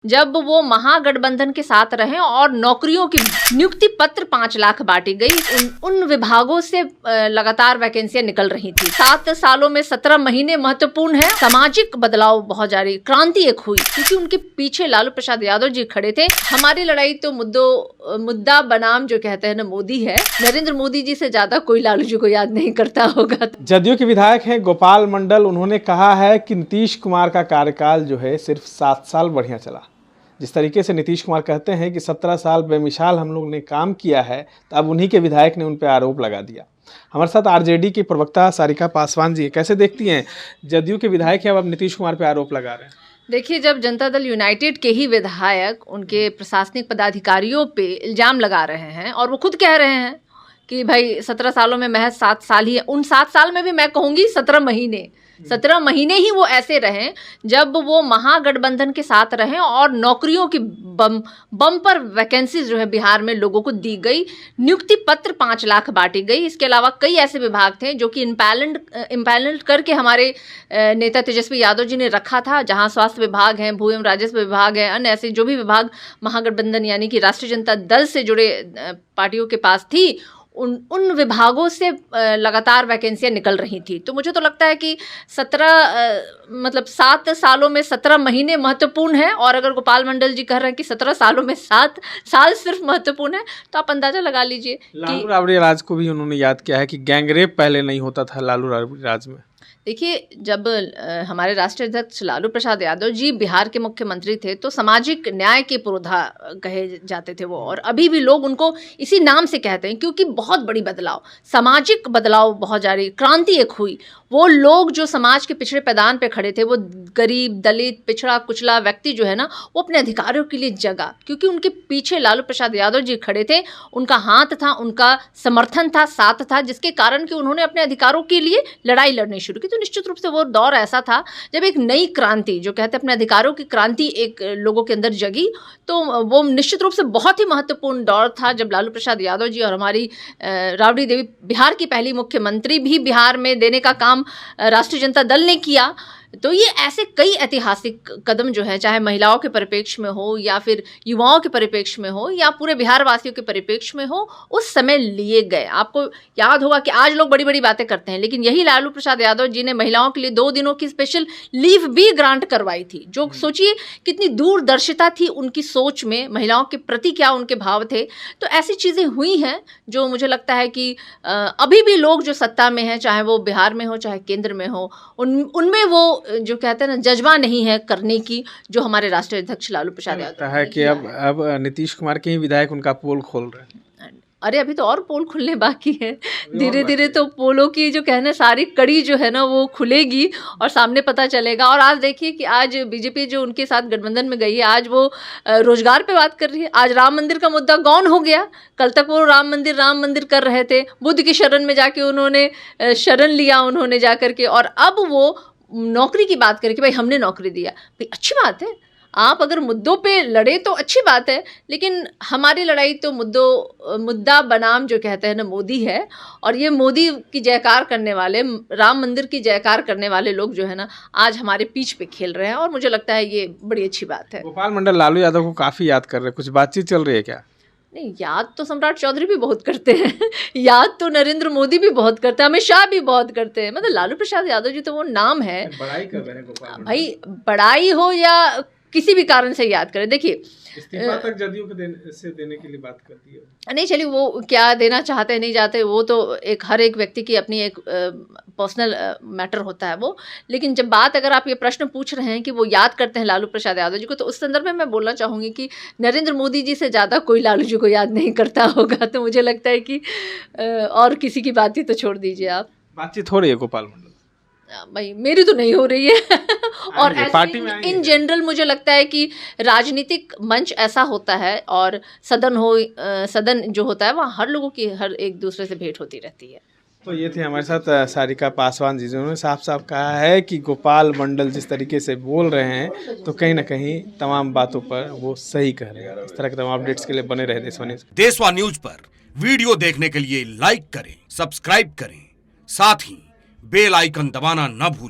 जब वो महागठबंधन के साथ रहे और नौकरियों की नियुक्ति पत्र 5 लाख बांटी गई। उन विभागों से लगातार वैकेंसियां निकल रही थी। 7 सालों में 17 महीने महत्वपूर्ण है। सामाजिक बदलाव बहुत जारी, क्रांति एक हुई क्योंकि उनके पीछे लालू प्रसाद यादव जी खड़े थे। हमारी लड़ाई तो मुद्दा बनाम जो कहते हैं ना मोदी है। नरेंद्र मोदी जी से ज्यादा कोई लालू जी को याद नहीं करता होगा। जदयू के विधायक हैं गोपाल मंडल, उन्होंने कहा है कि नीतीश कुमार का कार्यकाल जो है सिर्फ 7 साल बढ़िया चला। जिस तरीके से नीतीश कुमार कहते हैं कि 17 साल बेमिसाल हम लोग ने काम किया है, तो अब उन्हीं के विधायक ने उन पर आरोप लगा दिया। हमारे साथ आरजेडी की प्रवक्ता सारिका पासवान जी, कैसे देखती हैं जदयू के विधायक हैं अब नीतीश कुमार पे आरोप लगा रहे हैं? देखिए, जब जनता दल यूनाइटेड के ही विधायक उनके प्रशासनिक पदाधिकारियों पे इल्जाम लगा रहे हैं और वो खुद कह रहे हैं कि भाई 17 सालों में महज 7 साल ही है, उन 7 साल में भी मैं कहूँगी 17 महीने ही वो ऐसे रहे जब वो महागठबंधन के साथ रहे और नौकरियों की बम्पर वैकेंसीज जो है बिहार में लोगों को दी गई। नियुक्ति पत्र 5 लाख बांटी गई। इसके अलावा कई ऐसे विभाग थे जो कि इम्पैनल्ड करके हमारे नेता तेजस्वी यादव जी ने रखा था, जहां स्वास्थ्य विभाग है, भू एवं राजस्व विभाग है, अन्य ऐसे जो भी विभाग महागठबंधन यानी कि राष्ट्रीय जनता दल से जुड़े पार्टियों के पास थी, उन विभागों से लगातार वैकेंसियां निकल रही थी। तो मुझे तो लगता है कि 7 सालों में 17 महीने महत्वपूर्ण है। और अगर गोपाल मंडल जी कह रहे हैं कि 17 सालों में 7 साल सिर्फ महत्वपूर्ण है, तो आप अंदाजा लगा लीजिए। लालू राबड़ी राज को भी उन्होंने याद किया है कि गैंगरेप पहले नहीं होता था लालू राबड़ी राज में। देखिए, जब हमारे राष्ट्रीय अध्यक्ष लालू प्रसाद यादव जी बिहार के मुख्यमंत्री थे तो सामाजिक न्याय के पुरोधा कहे जाते थे वो, और अभी भी लोग उनको इसी नाम से कहते हैं क्योंकि बहुत बड़ी बदलाव, सामाजिक बदलाव बहुत जारी, क्रांति एक हुई। वो लोग जो समाज के पिछड़े पैदान पे खड़े थे, वो गरीब, दलित, पिछड़ा कुचला व्यक्ति जो है ना, वो अपने अधिकारों के लिए जगा क्योंकि उनके पीछे लालू प्रसाद यादव जी खड़े थे। उनका हाथ था, उनका समर्थन था, साथ था, जिसके कारण कि उन्होंने अपने अधिकारों के लिए लड़ाई लड़नी शुरू की। तो निश्चित रूप से वो दौर ऐसा था जब एक नई क्रांति, जो कहते हैं अपने अधिकारों की क्रांति, एक लोगों के अंदर जगी। तो वो निश्चित रूप से बहुत ही महत्वपूर्ण दौर था जब लालू प्रसाद यादव जी और हमारी राबड़ी देवी, बिहार की पहली मुख्यमंत्री भी बिहार में देने का काम राष्ट्रीय जनता दल ने किया। तो ये ऐसे कई ऐतिहासिक कदम जो है, चाहे महिलाओं के परिप्रेक्ष्य में हो या फिर युवाओं के परिप्रेक्ष्य में हो या पूरे बिहार वासियों के परिप्रेक्ष्य में हो, उस समय लिए गए। आपको याद होगा कि आज लोग बड़ी बड़ी बातें करते हैं, लेकिन यही लालू प्रसाद यादव जी ने महिलाओं के लिए 2 दिनों की स्पेशल लीव भी ग्रांट करवाई थी। जो सोचिए कितनी दूरदर्शिता थी उनकी सोच में, महिलाओं के प्रति क्या उनके भाव थे। तो ऐसी चीज़ें हुई हैं जो मुझे लगता है कि अभी भी लोग जो सत्ता में हैं, चाहे वो बिहार में हो चाहे केंद्र में हो, उनमें वो जो कहते हैं ना जज्बा नहीं है करने की, जो हमारे राष्ट्रीय अध्यक्ष लालू प्रसाद यादव है कि अब नीतीश कुमार के ही विधायक उनका पोल खोल रहे हैं। अरे अभी तो और पोल खुलने बाकी है, धीरे धीरे तो पोलों की जो कहना सारी कड़ी जो है ना वो खुलेगी और सामने पता चलेगा। और आज देखिए कि आज बीजेपी जो उनके साथ गठबंधन में गई है, आज वो रोजगार पे बात कर रही है। आज राम मंदिर का मुद्दा गौन हो गया। कल तक वो राम मंदिर कर रहे थे, बुद्ध की शरण में जाके उन्होंने शरण लिया उन्होंने जा करके, और अब वो नौकरी की बात करें कि भाई हमने नौकरी दिया। भाई अच्छी बात है, आप अगर मुद्दों पे लड़े तो अच्छी बात है, लेकिन हमारी लड़ाई तो मुद्दा बनाम जो कहते हैं ना मोदी है। और ये मोदी की जयकार करने वाले, राम मंदिर की जयकार करने वाले लोग जो है ना, आज हमारे पीछ पे खेल रहे हैं और मुझे लगता है ये बड़ी अच्छी बात है। गोपाल मंडल लालू यादव को काफ़ी याद कर रहे हैं, कुछ बातचीत चल रही है क्या? नहीं, याद तो सम्राट चौधरी भी बहुत करते हैं याद तो नरेंद्र मोदी भी बहुत करते हैं, अमित शाह भी बहुत करते हैं। मतलब लालू प्रसाद यादव जी तो वो नाम है, बड़ाई कर रहे हैं गोपाल। भाई बड़ाई हो या किसी भी कारण से याद करें। देखिए, इस्तीफा तक जदयू को देने के लिए बात करती है। नहीं, चलिए वो क्या देना चाहते हैं नहीं चाहते वो तो हर एक व्यक्ति की अपनी एक पर्सनल मैटर होता है वो। लेकिन जब बात, अगर आप ये प्रश्न पूछ रहे हैं कि वो याद करते हैं लालू प्रसाद यादव जी को, तो उस संदर्भ में मैं बोलना चाहूँगी कि नरेंद्र मोदी जी से ज़्यादा कोई लालू जी को याद नहीं करता होगा। तो मुझे लगता है कि और किसी की बात ही तो छोड़ दीजिए आप। बातचीत हो रही है गोपाल मंडल? भाई मेरी तो नहीं हो रही है और पार्टी में इन जनरल मुझे लगता है कि राजनीतिक मंच ऐसा होता है और सदन जो होता है वहाँ हर लोगों की हर एक दूसरे से भेंट होती रहती है। तो ये थे हमारे साथ सारिका पासवान जी, जिन्होंने साफ साफ कहा है कि गोपाल मंडल जिस तरीके से बोल रहे हैं तो कहीं ना कहीं तमाम बातों पर वो सही कह रहे हैं। इस तरह के तमाम अपडेट्स के लिए बने रहे देशवा न्यूज पर वीडियो देखने के लिए लाइक करें, सब्सक्राइब करें, साथ ही बेल आइकन दबाना न भूलें।